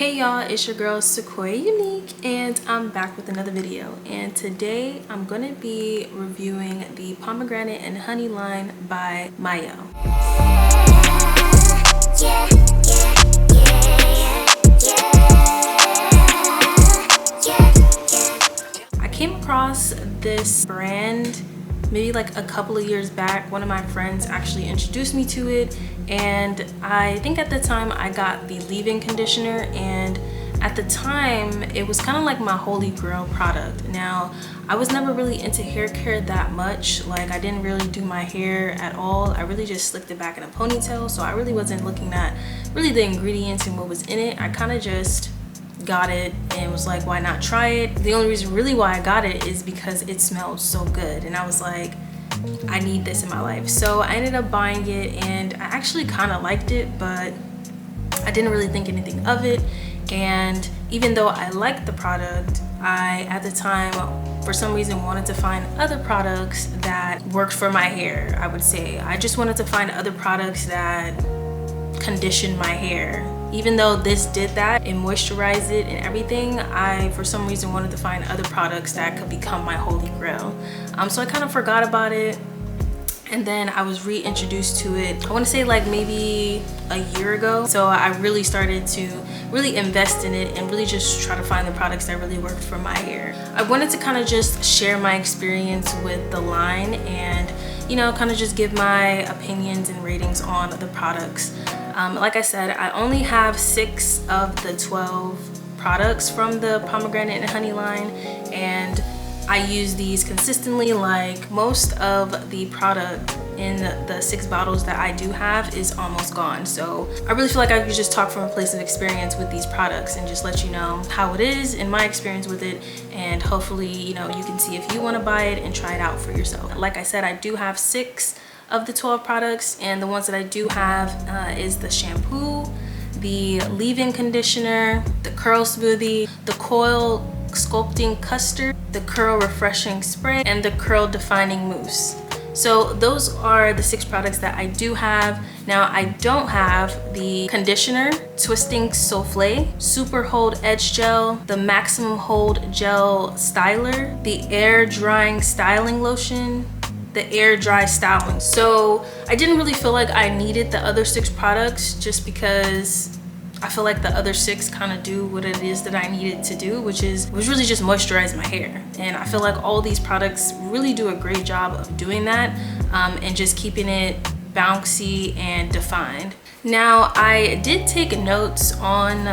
Hey y'all, it's your girl Sequoia Unique and I'm back with another video, and today I'm going to be reviewing the Pomegranate and Honey line by MIELLE. I came across this brand maybe like a couple of years back. One of my friends actually introduced me to it, and I think at the time I got the leave-in conditioner, and at the time it was kind of like my holy grail product. Now, I was never really into hair care that much. Like, I didn't really do my hair at all. I really just slicked it back in a ponytail, so I really wasn't looking at really the ingredients and what was in it. I kind of just got it and was like, why not try it? The only reason really why I got it is because it smelled so good, and I was like, I need this in my life. So I ended up buying it, and I actually kind of liked it, but I didn't really think anything of it. And even though I liked the product, I at the time for some reason wanted to find other products that worked for my hair. I would say I just wanted to find other products that conditioned my hair. Even though this did that and moisturized it and everything, I for some reason wanted to find other products that could become my holy grail. So I kind of forgot about it, and then I was reintroduced to it, I want to say like maybe a year ago. So I really started to really invest in it and really just try to find the products that really worked for my hair. I wanted to kind of just share my experience with the line and, you know, kind of just give my opinions and ratings on the products. Like I said, I only have 6 of the 12 products from the Pomegranate and Honey line, and I use these consistently. Like, most of the product in the 6 bottles that I do have is almost gone. So I really feel like I could just talk from a place of experience with these products and just let you know how it is and my experience with it, and hopefully, you know, you can see if you want to buy it and try it out for yourself. Like I said, I do have 6 of the 12 products, and the ones that I do have is the shampoo, the leave-in conditioner, the curl smoothie, the coil sculpting custard, the curl refreshing spray, and the curl defining mousse. So those are the 6 products that I do have. Now, I don't have the conditioner, twisting souffle, super hold edge gel, the maximum hold gel styler, the air drying styling lotion, the air dry styling. So I didn't really feel like I needed the other 6 products, just because I feel like the other 6 kind of do what it is that I needed to do, which was really just moisturize my hair. And I feel like all these products really do a great job of doing that, and just keeping it bouncy and defined. Now, I did take notes on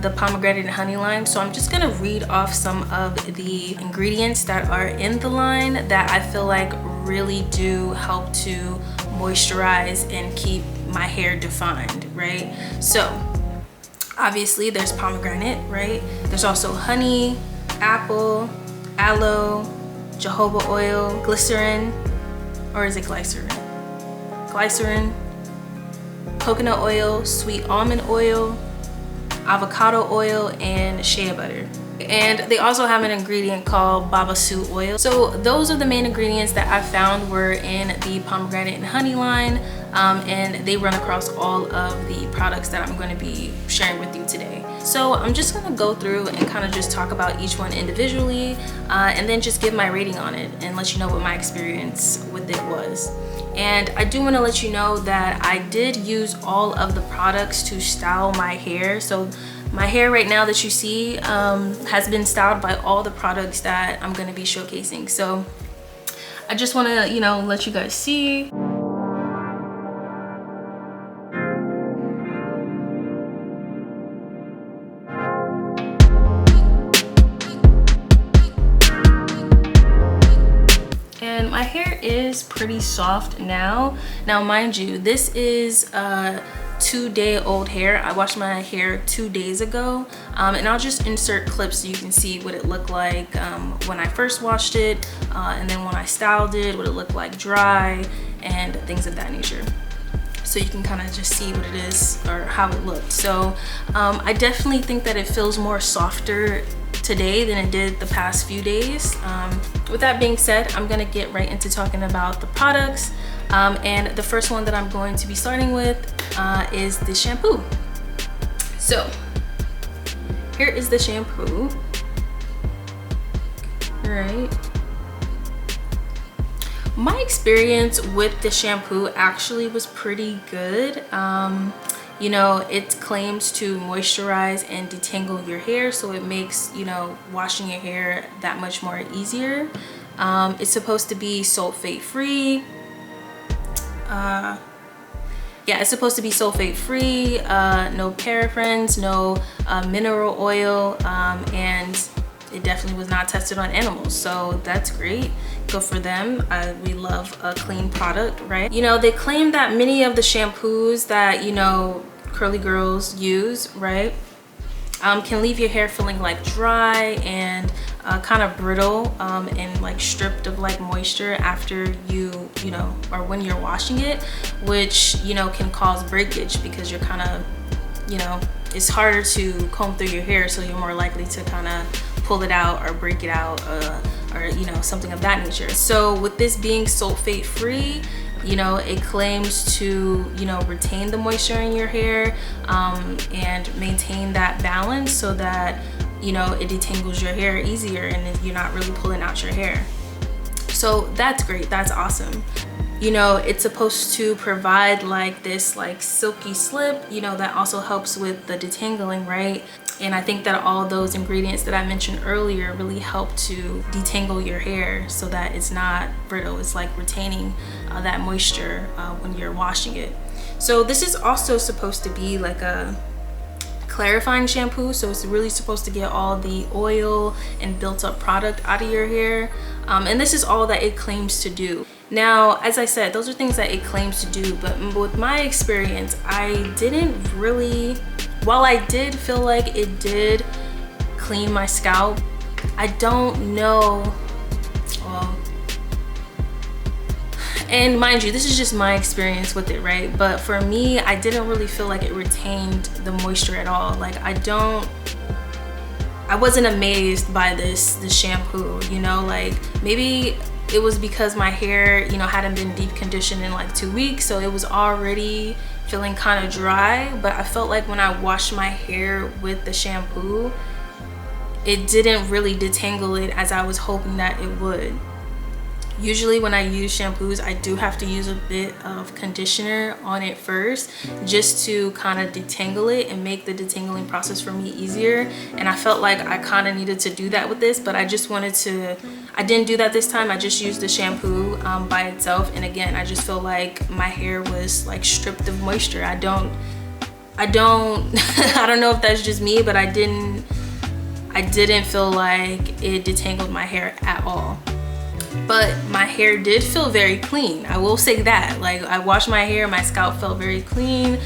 the Pomegranate and Honey line, so I'm just gonna read off some of the ingredients that are in the line that I feel like really do help to moisturize and keep my hair defined, right? So obviously there's pomegranate, right? There's also honey, apple, aloe, jojoba oil, glycerin, or is it glycerin? Glycerin, coconut oil, sweet almond oil, avocado oil, and shea butter. And they also have an ingredient called babasu oil. So those are the main ingredients that I found were in the Pomegranate and Honey line, and they run across all of the products that I'm going to be sharing with you today. So I'm just going to go through and kind of just talk about each one individually, and then just give my rating on it and let you know what my experience with it was. And I do want to let you know that I did use all of the products to style my hair. So my hair right now that you see has been styled by all the products that I'm going to be showcasing. So I just want to, you know, let you guys see. And my hair is pretty soft now. Now, mind you, this is 2-day-old hair. I washed my hair 2 days ago, and I'll just insert clips so you can see what it looked like when I first washed it, and then when I styled it, what it looked like dry, and things of that nature. So you can kind of just see what it is or how it looked. So I definitely think that it feels more softer today than it did the past few days. With that being said, I'm gonna get right into talking about the products. And the first one that I'm going to be starting with is the shampoo. So here is the shampoo. All right. My experience with the shampoo actually was pretty good. You know, it claims to moisturize and detangle your hair, so it makes, you know, washing your hair that much more easier. It's supposed to be sulfate free. Yeah, it's supposed to be sulfate free, no parabens, no mineral oil, and it definitely was not tested on animals, so that's great. Good for them. We love a clean product, right? You know, they claim that many of the shampoos that, you know, curly girls use, right, can leave your hair feeling like dry and kind of brittle and like stripped of like moisture after you know, or when you're washing it, which, you know, can cause breakage because you're kind of, you know, it's harder to comb through your hair, so you're more likely to kind of pull it out or break it out, or you know, something of that nature. So with this being sulfate free, you know, it claims to, you know, retain the moisture in your hair and maintain that balance so that, you know, it detangles your hair easier and you're not really pulling out your hair. So that's great, that's awesome. You know, it's supposed to provide like this like silky slip, you know, that also helps with the detangling, right? And I think that all those ingredients that I mentioned earlier really help to detangle your hair so that it's not brittle. It's like retaining that moisture when you're washing it. So this is also supposed to be like a clarifying shampoo, so it's really supposed to get all the oil and built up product out of your hair, and this is all that it claims to do. Now, as I said, those are things that it claims to do, but with my experience, I didn't really, while I did feel like it did clean my scalp, I don't know, well, and mind you, this is just my experience with it, right? But for me, I didn't really feel like it retained the moisture at all. Like I wasn't amazed by this shampoo, you know, like maybe it was because my hair, you know, hadn't been deep conditioned in like 2 weeks, so it was already feeling kind of dry. But I felt like when I washed my hair with the shampoo, it didn't really detangle it as I was hoping that it would. Usually when I use shampoos, I do have to use a bit of conditioner on it first, just to kind of detangle it and make the detangling process for me easier. And I felt like I kind of needed to do that with this, but I just wanted to, I didn't do that this time. I just used the shampoo by itself. And again, I just feel like my hair was like stripped of moisture. I don't I don't know if that's just me, but I didn't feel like it detangled my hair at all. But my hair did feel very clean, I will say that. Like, I washed my hair, my scalp felt very clean.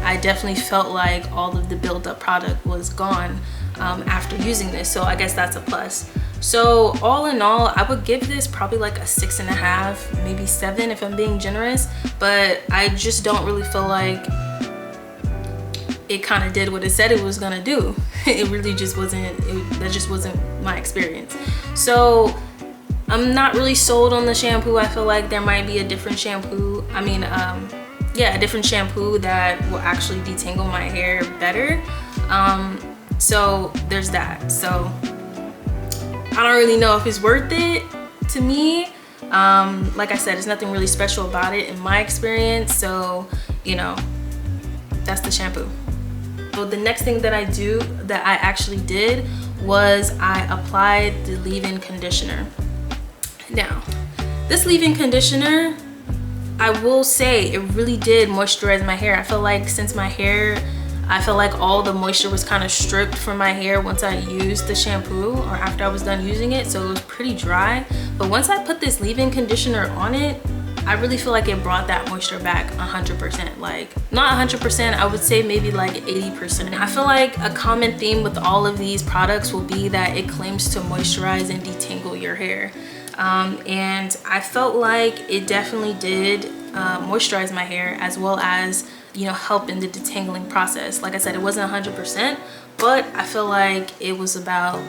I definitely felt like all of the build-up product was gone after using this, so I guess that's a plus. So all in all, I would give this probably like a 6.5, maybe 7 if I'm being generous, but I just don't really feel like it kind of did what it said it was gonna do. It really just wasn't, that just wasn't my experience. So I'm not really sold on the shampoo. I feel like there might be a different shampoo, yeah, a different shampoo that will actually detangle my hair better. So there's that. So I don't really know if it's worth it to me. Like I said, there's nothing really special about it in my experience. So, you know, that's the shampoo. So the next thing that I actually did was I applied the leave-in conditioner. Now, this leave-in conditioner, I will say it really did moisturize my hair. I feel like since my hair, I felt like all the moisture was kind of stripped from my hair once I used the shampoo or after I was done using it, so it was pretty dry. But once I put this leave-in conditioner on it, I really feel like it brought that moisture back 100%. Like, not 100%, I would say maybe like 80%. I feel like a common theme with all of these products will be that it claims to moisturize and detangle your hair. And I felt like it definitely did moisturize my hair, as well as, you know, help in the detangling process. Like I said, it wasn't 100%, but I feel like it was about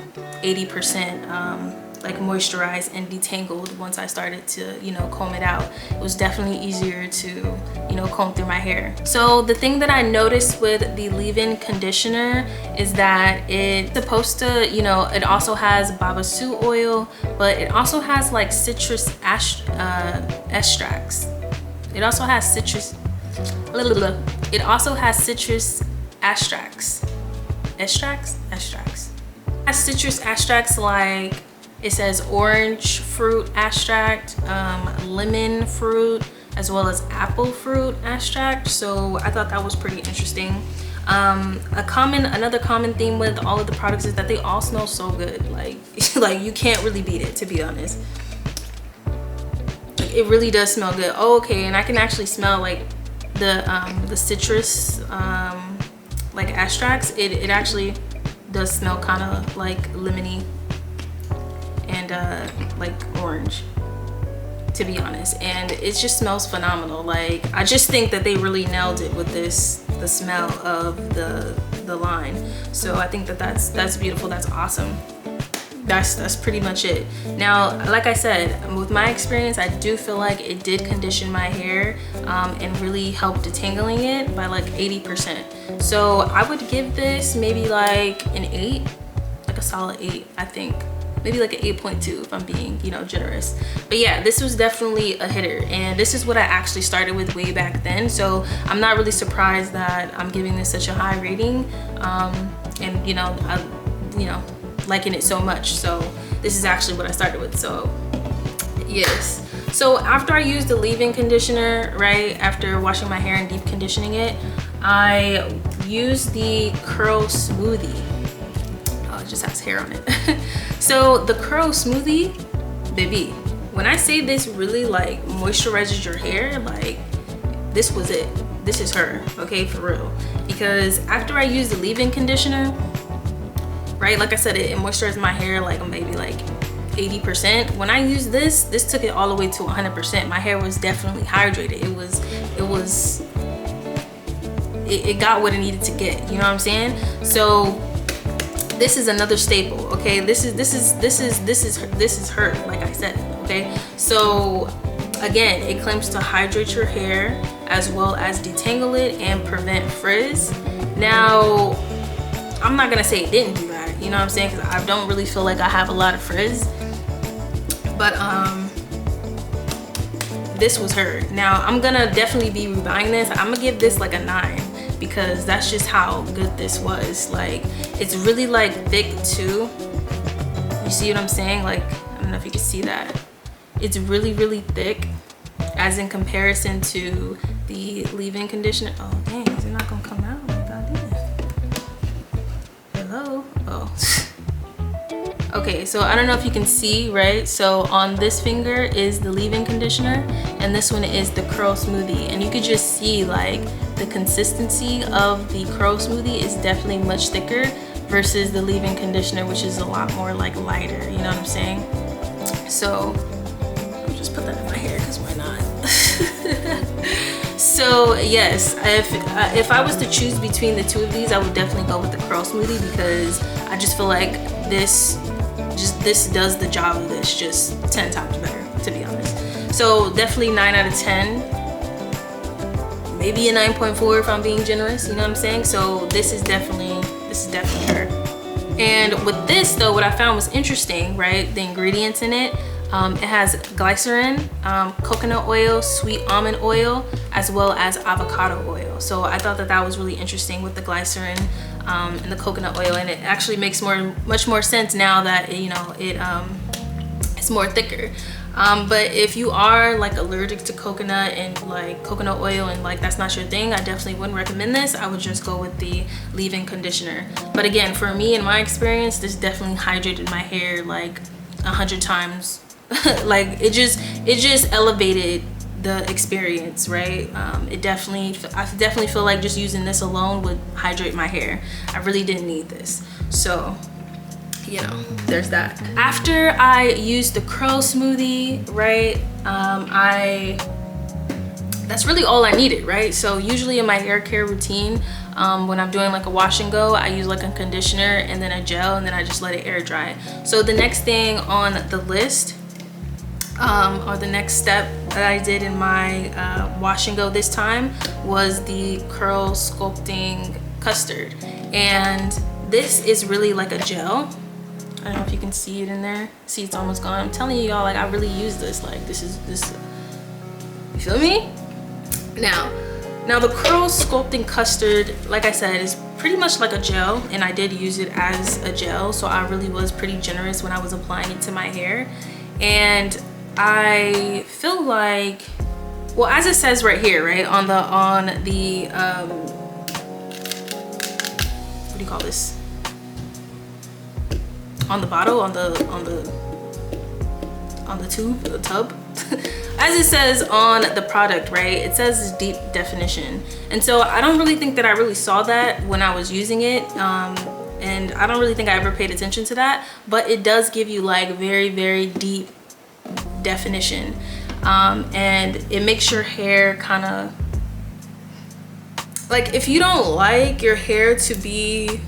80%, like moisturized and detangled once I started to, you know, comb it out. It was definitely easier to, you know, comb through my hair. So the thing that I noticed with the leave-in conditioner is that it's supposed to, you know, it also has babasu oil, but it also has like citrus extracts. It also has citrus extracts. It has citrus extracts, like it says orange fruit extract, lemon fruit, as well as apple fruit extract. So I thought that was pretty interesting. Another common theme with all of the products is that they all smell so good. Like you can't really beat it, to be honest. Like, it really does smell good. Oh, okay, and I can actually smell like the citrus like extracts. It actually does smell kind of like lemony and like orange, to be honest, and it just smells phenomenal. Like, I just think that they really nailed it with this, the smell of the line. So I think that that's beautiful. That's awesome. That's pretty much it. Now, like I said, with my experience, I do feel like it did condition my hair and really helped detangling it by like 80%. So I would give this maybe like an 8, like a solid 8, I think. Maybe like an 8.2 if I'm being, you know, generous. But yeah, this was definitely a hitter, and this is what I actually started with way back then. So I'm not really surprised that I'm giving this such a high rating, and you know, liking it so much. So this is actually what I started with. So yes. So after I used the leave-in conditioner, right after washing my hair and deep conditioning it, I used the Curl Smoothie. Oh, it just has hair on it. So the Curl Smoothie, baby, when I say this really like moisturizes your hair, like this was it. This is her, okay, for real. Because after I used the leave-in conditioner, right, like I said, it moisturized my hair like maybe like 80%. When I used this took it all the way to 100%. My hair was definitely hydrated. It got what it needed to get, you know what I'm saying? So this is another staple, okay? This is her, like I said, okay? So again, it claims to hydrate your hair as well as detangle it and prevent frizz. Now, I'm not gonna say it didn't do that, you know what I'm saying? Because I don't really feel like I have a lot of frizz. But this was her. Now, I'm gonna definitely be rebuying this. I'm gonna give this like a 9 because that's just how good this was. Like, it's really like thick too. You see what I'm saying? Like, I don't know if you can see that. It's really, really thick as in comparison to the leave-in conditioner. Oh dang, is it not gonna come out? Hello? Oh. Okay, so I don't know if you can see, right? So on this finger is the leave-in conditioner and this one is the Curl Smoothie, and you could just see like the consistency of the Curl Smoothie is definitely much thicker versus the leave-in conditioner, which is a lot more like lighter, you know what I'm saying? So I'll just put that in my hair because why not? So yes, if I was to choose between the two of these, I would definitely go with the Curl Smoothie because I just feel like this does the job of this just 10 times better, to be honest. So definitely 9 out of 10, maybe a 9.4 if I'm being generous, you know what I'm saying? So this is definitely her. And with this though, what I found was interesting, right? The ingredients in it. It has glycerin, coconut oil, sweet almond oil, as well as avocado oil. So I thought that was really interesting with the glycerin and the coconut oil, and it actually makes much more sense now that it's more thicker. But if you are like allergic to coconut and like coconut oil and like that's not your thing, I definitely wouldn't recommend this. I would just go with the leave-in conditioner. But again, for me, in my experience, this definitely hydrated my hair like 100 times. Like it just elevated the experience, right? I definitely feel like just using this alone would hydrate my hair. I really didn't need this. So, you know, there's that. After I used the Curl Smoothie, right, I that's really all I needed, right? So usually in my hair care routine, when I'm doing like a wash and go, I use like a conditioner and then a gel, and then I just let it air dry. So the next thing on the list, or the next step that I did in my wash and go this time, was the curl sculpting custard. And this is really like a gel. I don't know if you can see it in there. See, it's almost gone. I'm telling you, y'all, like, I really use this. Like, this, you feel me? Now the curl sculpting custard, like I said, is pretty much like a gel, and I did use it as a gel, so I really was pretty generous when I was applying it to my hair. And I feel like, well, as it says right here, right, on the what do you call this? On the bottle, on the tub. As it says on the product, right, it says deep definition. And so I don't really think that I really saw that when I was using it. And I don't really think I ever paid attention to that, but it does give you like very, very deep definition. And it makes your hair kind of, like, if you don't like your hair to be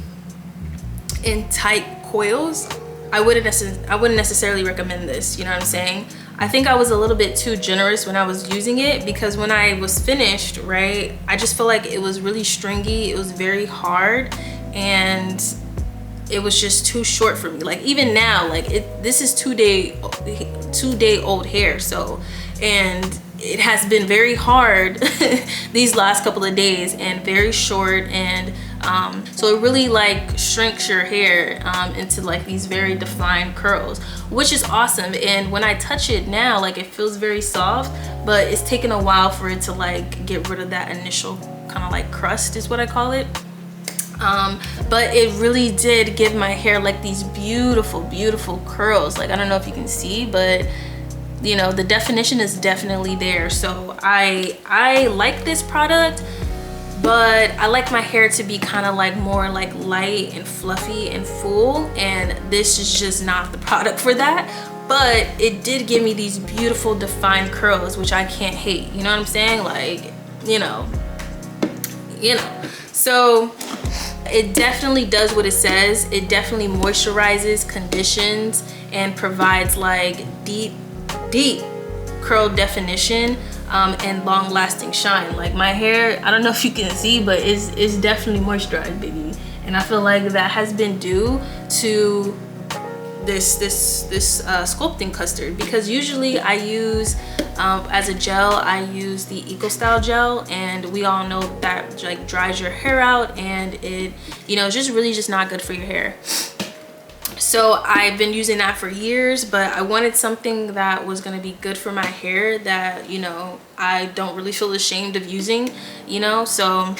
in tight coils, I wouldn't necessarily recommend this, you know what I'm saying? I think I was a little bit too generous when I was using it, because when I was finished, right, I just feel like it was really stringy, it was very hard, and it was just too short for me. Like, even now, like, this is 2-day old hair, so, and it has been very hard these last couple of days, and very short, and so it really like shrinks your hair into like these very defined curls, which is awesome. And when I touch it now, like, it feels very soft, but it's taken a while for it to like get rid of that initial kind of like crust, is what I call it. But it really did give my hair like these beautiful, beautiful curls. Like, I don't know if you can see, but you know, the definition is definitely there. So I like this product, but I like my hair to be kind of like more like light and fluffy and full, and this is just not the product for that. But it did give me these beautiful defined curls, which I can't hate, you know what I'm saying? Like, you know, so it definitely does what it says. It definitely moisturizes, conditions, and provides like deep curl definition and long-lasting shine. Like, my hair, I don't know if you can see, but it's definitely moisturized, baby. And I feel like that has been due to this sculpting custard, because usually I use as a gel, I use the Eco-Style gel, and we all know that like dries your hair out, and it, you know, it's just really just not good for your hair. So I've been using that for years, but I wanted something that was going to be good for my hair that, you know, I don't really feel ashamed of using, you know. So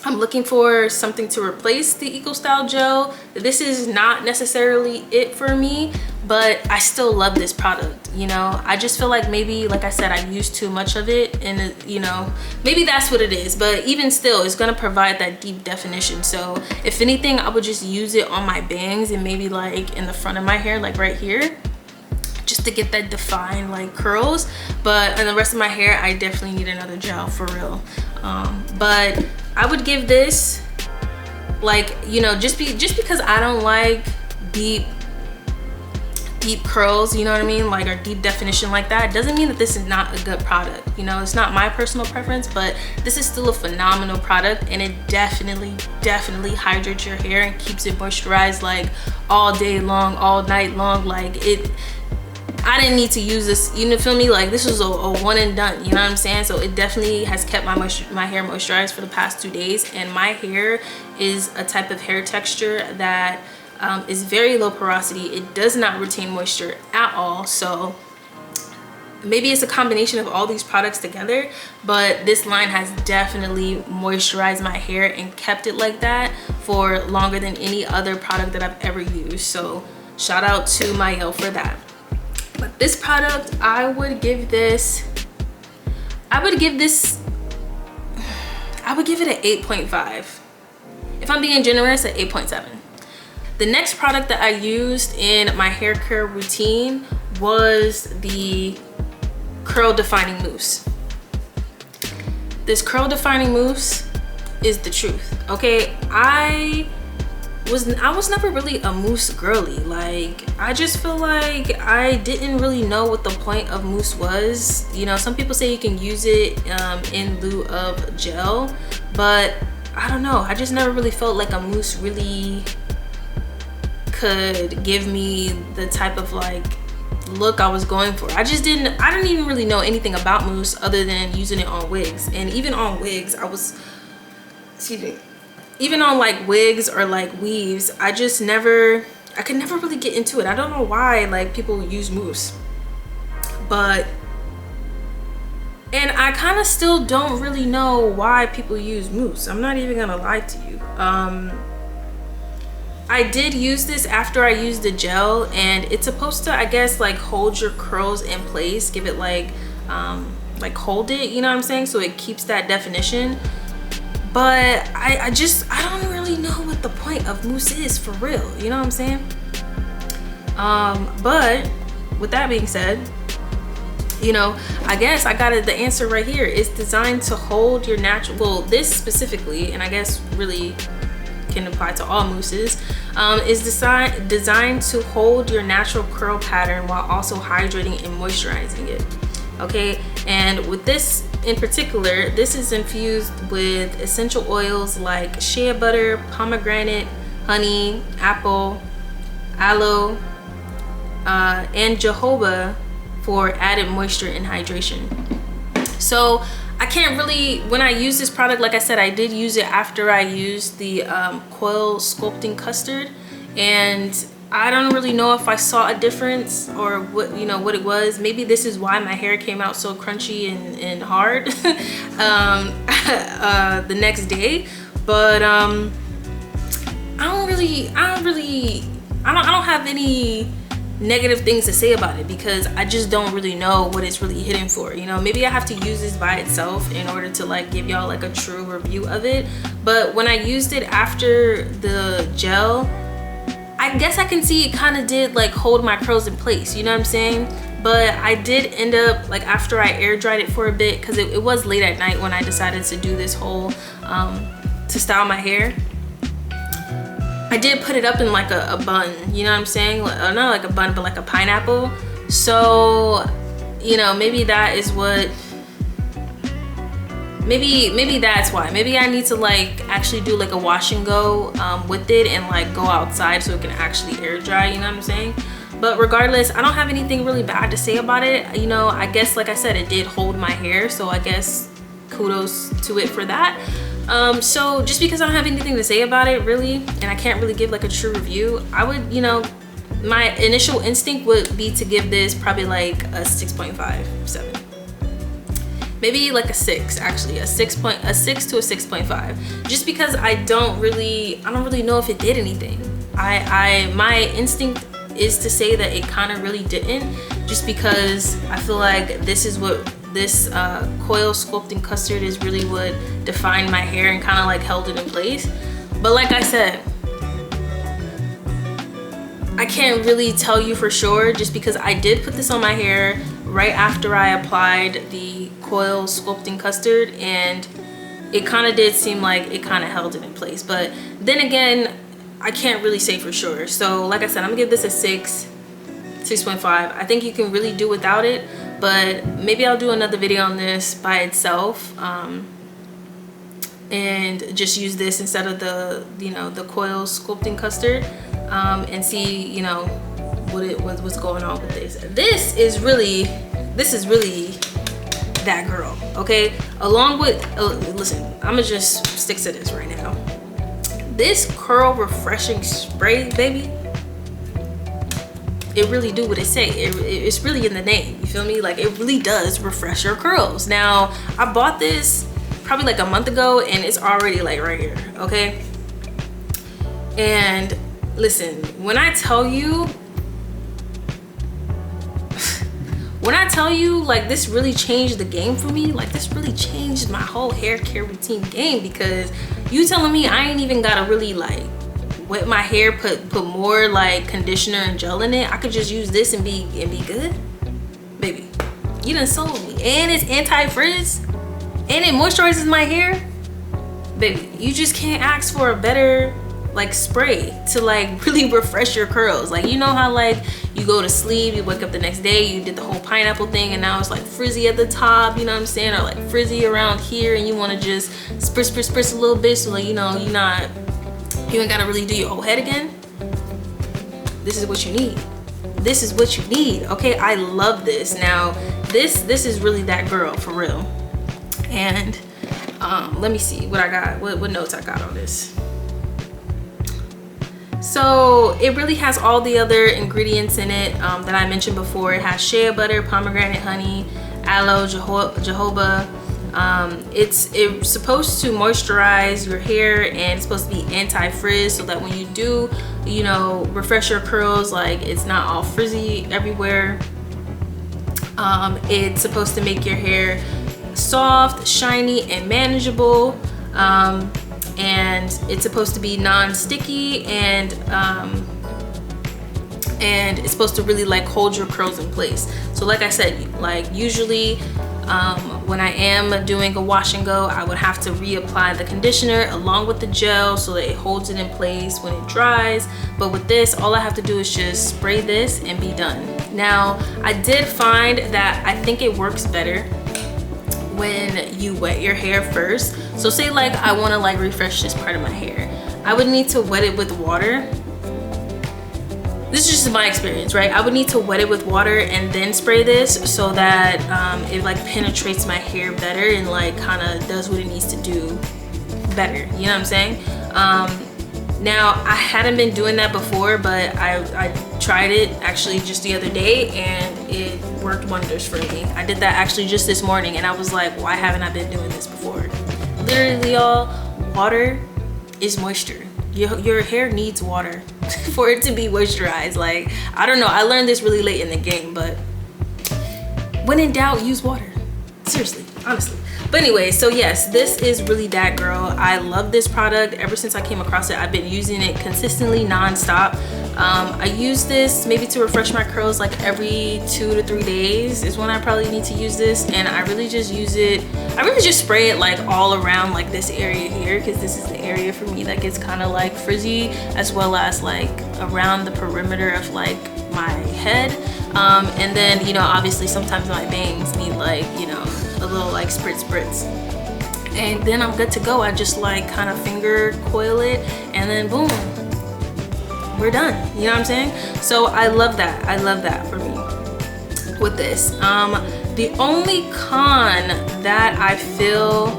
I'm looking for something to replace the Eco-Style gel. This is not necessarily it for me, but I still love this product, you know. I just feel like maybe, like I said, I used too much of it, and you know, maybe that's what it is. But even still, it's gonna provide that deep definition. So if anything, I would just use it on my bangs and maybe like in the front of my hair, like right here, just to get that defined like curls. But in the rest of my hair, I definitely need another gel for real. But I would give this, like, you know, just because I don't like deep curls, you know what I mean, like, or deep definition like that, doesn't mean that this is not a good product. You know, it's not my personal preference, but this is still a phenomenal product, and it definitely hydrates your hair and keeps it moisturized like all day long, all night long. Like, I didn't need to use this, you feel me? Like, this was a one and done, you know what I'm saying? So it definitely has kept my hair moisturized for the past 2 days, and my hair is a type of hair texture that is very low porosity. It does not retain moisture at all. So maybe it's a combination of all these products together, but this line has definitely moisturized my hair and kept it like that for longer than any other product that I've ever used. So shout out to MIELLE for that. But this product, I would give it an 8.5. If I'm being generous, an 8.7. The next product that I used in my hair care routine was the curl defining mousse. this curl defining mousse is the truth. Okay, I was never really a mousse girly. Like, I just feel like I didn't really know what the point of mousse was. You know, some people say you can use it in lieu of gel, but I don't know, I just never really felt like a mousse really could give me the type of like look I was going for. I didn't even really know anything about mousse other than using it on wigs. And even on wigs, even on like wigs or like weaves, I could never really get into it. I don't know why like people use mousse, and I kind of still don't really know why people use mousse. I'm not even gonna lie to you. I did use this after I used the gel, and it's supposed to, I guess, like hold your curls in place, give it like hold it, you know what I'm saying? So it keeps that definition. But I don't really know what the point of mousse is for real, you know what I'm saying? But with that being said, you know, I guess I got the answer right here. It's designed to hold your natural, well, this specifically, and I guess really can apply to all mousses, is designed to hold your natural curl pattern while also hydrating and moisturizing it. Okay, and with this in particular, this is infused with essential oils like shea butter, pomegranate, honey, apple, aloe, and jojoba for added moisture and hydration. So I can't really, when I use this product, like I said, I did use it after I used the Coil Sculpting Custard, and I don't really know if I saw a difference or what, you know, what it was. Maybe this is why my hair came out so crunchy and hard the next day. But I don't have any negative things to say about it, because I just don't really know what it's really hitting for. You know, maybe I have to use this by itself in order to like give y'all like a true review of it. But when I used it after the gel, I guess I can see it kind of did like hold my curls in place, you know what I'm saying? But I did end up, like after I air dried it for a bit, because it was late at night when I decided to do this whole to style my hair, I did put it up in like a bun, you know what I'm saying? Not like a bun, but like a pineapple. So, you know, maybe that is what, maybe that's why. Maybe I need to like actually do like a wash and go with it and like go outside so it can actually air dry, you know what I'm saying? But regardless, I don't have anything really bad to say about it. You know, I guess like I said, it did hold my hair, so I guess kudos to it for that. So just because I don't have anything to say about it really, and I can't really give like a true review, I would, you know, my initial instinct would be to give this probably like a 6.5, 7. Maybe like a 6, actually, a 6 to a 6.5, just because I don't really know if it did anything. My instinct is to say that it kind of really didn't, just because I feel like this is what this Coil Sculpting Custard is really what defined my hair and kind of like held it in place. But like I said, I can't really tell you for sure, just because I did put this on my hair right after I applied the Coil Sculpting Custard, and it kind of did seem like it kind of held it in place. But then again, I can't really say for sure. So like I said, I'm gonna give this a 6.5. I think you can really do without it, but maybe I'll do another video on this by itself, and just use this instead of the, you know, the Coil Sculpting Custard, and see, you know, what's going on with this. This is really that girl, okay? Along with, listen, I'm gonna just stick to this right now. This curl refreshing spray, baby, it really do what it say. It's really in the name, you feel me? Like, it really does refresh your curls. Now, I bought this probably like a month ago, and it's already like right here, okay? And listen, when I tell you like this really changed the game for me, like this really changed my whole hair care routine game, because you telling me I ain't even gotta really like wet my hair, put more like conditioner and gel in it. I could just use this and be good, baby. You done sold me. And it's anti-frizz. and it moisturizes my hair, baby, you just can't ask for a better like spray to like really refresh your curls. Like, you know how like you go to sleep, you wake up the next day, you did the whole pineapple thing, and now it's like frizzy at the top, you know what I'm saying, or like frizzy around here, and you want to just spritz a little bit, so like, you know, you ain't gotta really do your whole head again. This is what you need. This is what you need. Okay, I love this. Now this is really that girl for real. And let me see what I got, what notes I got on this. So it really has all the other ingredients in it that I mentioned before. It has shea butter, pomegranate honey, aloe, jojoba. It's supposed to moisturize your hair, and it's supposed to be anti-frizz, so that when you do, you know, refresh your curls, like it's not all frizzy everywhere. It's supposed to make your hair soft, shiny, and manageable. And it's supposed to be non-sticky, and it's supposed to really like hold your curls in place. So like I said, like usually when I am doing a wash and go, I would have to reapply the conditioner along with the gel so that it holds it in place when it dries. But with this, all I have to do is just spray this and be done. Now, I did find that I think it works better when you wet your hair first. So say like I want to like refresh this part of my hair, I would need to wet it with water. This is just my experience, right? I would need to wet it with water and then spray this, so that it like penetrates my hair better and like kind of does what it needs to do better, you know what I'm saying? Now, I hadn't been doing that before, but I tried it actually just the other day, and it worked wonders for me. I did that actually just this morning, and I was like, why haven't I been doing this before? Literally, y'all, water is moisture. Your hair needs water for it to be moisturized. Like, I don't know, I learned this really late in the game, but when in doubt, use water. Seriously, honestly. But anyway, so yes, this is really that girl. I love this product. Ever since I came across it, I've been using it consistently, non-stop. I use this maybe to refresh my curls like every 2 to 3 days is when I probably need to use this. And I really just use it, I really just spray it like all around like this area here, because this is the area for me that gets kind of like frizzy, as well as like around the perimeter of like my head. And then, you know, obviously sometimes my bangs need like, you know, a little like spritz, and then I'm good to go. I just like kind of finger coil it, and then boom, we're done. You know what I'm saying? So I love that. I love that for me with this. The only con that I feel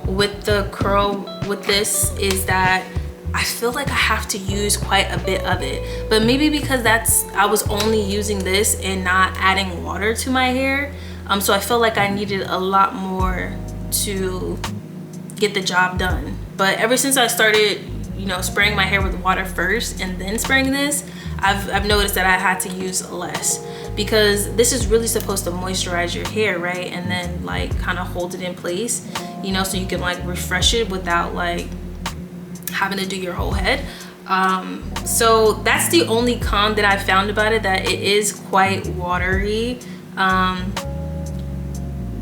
with the curl with this is that I feel like I have to use quite a bit of it, but maybe because I was only using this and not adding water to my hair. So I felt like I needed a lot more to get the job done. But ever since I started, you know, spraying my hair with water first and then spraying this, I've noticed that I had to use less, because this is really supposed to moisturize your hair, right? And then like kind of hold it in place, you know, so you can like refresh it without like having to do your whole head. So that's the only con that I found about it, that it is quite watery.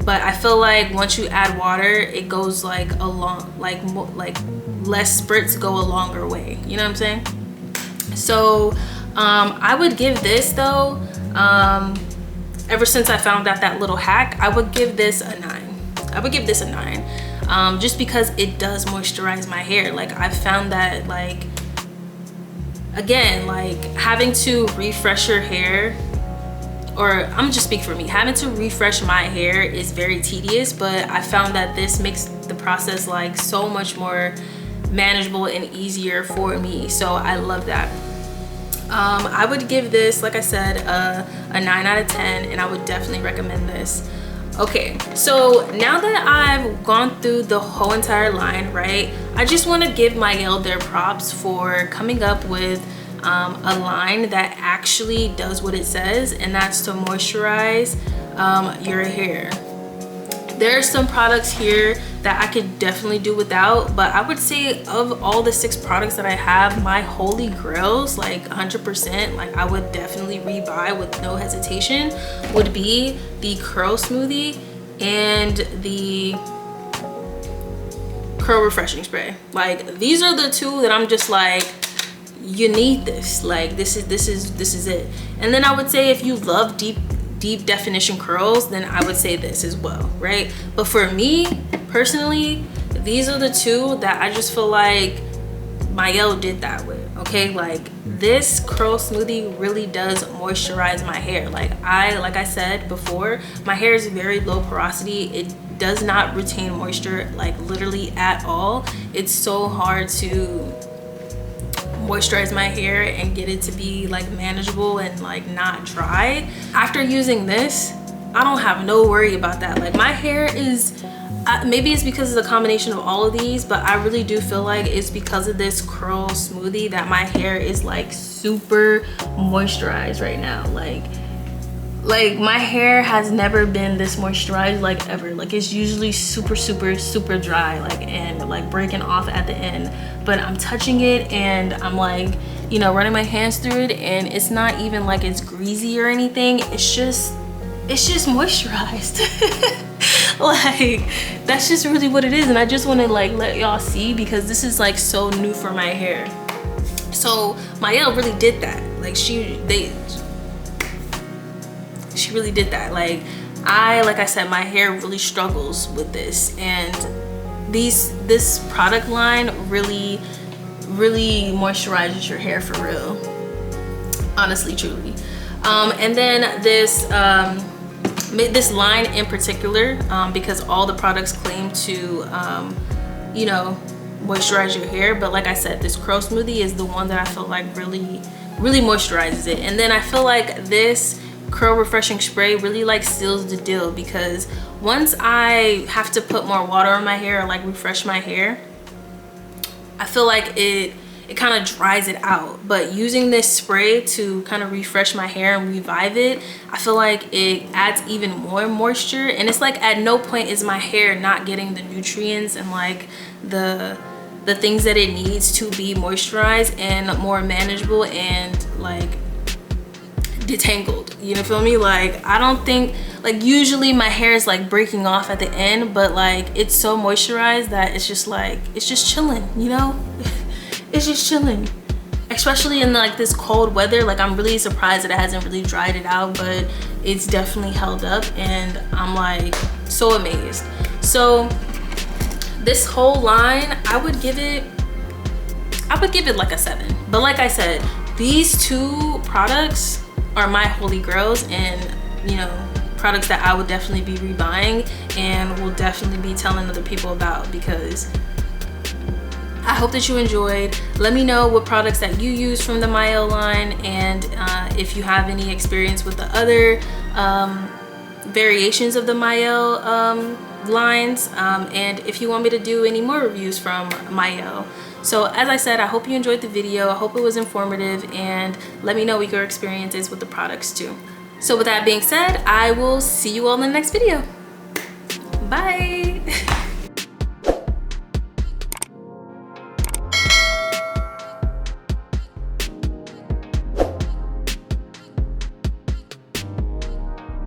But I feel like once you add water, it goes like a long, like less spritz go a longer way. You know what I'm saying? So I would give this though, ever since I found out that little hack, I would give this a 9. I would give this a 9, just because it does moisturize my hair. Like I've found that, like, again, like having to refresh your hair, or I'm just speak for me, having to refresh my hair is very tedious, but I found that this makes the process like so much more manageable and easier for me. So I love that. I would give this, like I said, a 9 out of 10, and I would definitely recommend this. Okay, so now that I've gone through the whole entire line, right, I just want to give MIELLE their props for coming up with a line that actually does what it says, and that's to moisturize your hair. There are some products here that I could definitely do without, but I would say of all the 6 products that I have, my holy grails, like 100%, like I would definitely rebuy with no hesitation, would be the Curl Smoothie and the curl refreshing spray. Like these are the two that I'm just like, you need this. Like this is it. And then I would say if you love deep definition curls, then I would say this as well, right? But for me personally, these are the two that I just feel like MIELLE did that with. Okay, like this curl smoothie really does moisturize my hair. Like I said before, my hair is very low porosity. It does not retain moisture, like literally at all. It's so hard to moisturize my hair and get it to be like manageable and like not dry. After using this, I don't have no worry about that. Like my hair is, maybe it's because it's a combination of all of these, but I really do feel like it's because of this curl smoothie that my hair is like super moisturized right now. Like my hair has never been this moisturized like ever. Like it's usually super dry, like, and like breaking off at the end, but I'm touching it and I'm like, you know, running my hands through it, and it's not even like it's greasy or anything. It's just moisturized. Like that's just really what it is. And I just want to like let y'all see, because this is like so new for my hair. So MIELLE really did that. Like she really did that. Like I said, my hair really struggles with this, and this product line really moisturizes your hair for real, honestly, truly. And then this line in particular, because all the products claim to you know, moisturize your hair, but like I said, this curl smoothie is the one that I feel like really moisturizes it. And then I feel like this curl refreshing spray really like seals the deal, because once I have to put more water on my hair or like refresh my hair, I feel like it kind of dries it out. But using this spray to kind of refresh my hair and revive it, I feel like it adds even more moisture. And it's like at no point is my hair not getting the nutrients and like the things that it needs to be moisturized and more manageable and like detangled, you know, feel me? Like I don't think, like usually my hair is like breaking off at the end, but like it's so moisturized that it's just like, it's just chilling, you know. It's just chilling, especially in like this cold weather. Like I'm really surprised that it hasn't really dried it out, but it's definitely held up, and I'm like so amazed. So this whole line, I would give it like a 7. But like I said, these two products are my holy grails, and you know, products that I would definitely be rebuying and will definitely be telling other people about, because I hope that you enjoyed. Let me know what products that you use from the MIELLE line, and if you have any experience with the other variations of the MIELLE lines, and if you want me to do any more reviews from MIELLE. So as I said, I hope you enjoyed the video. I hope it was informative, and let me know what your experience is with the products too. So with that being said, I will see you all in the next video. Bye.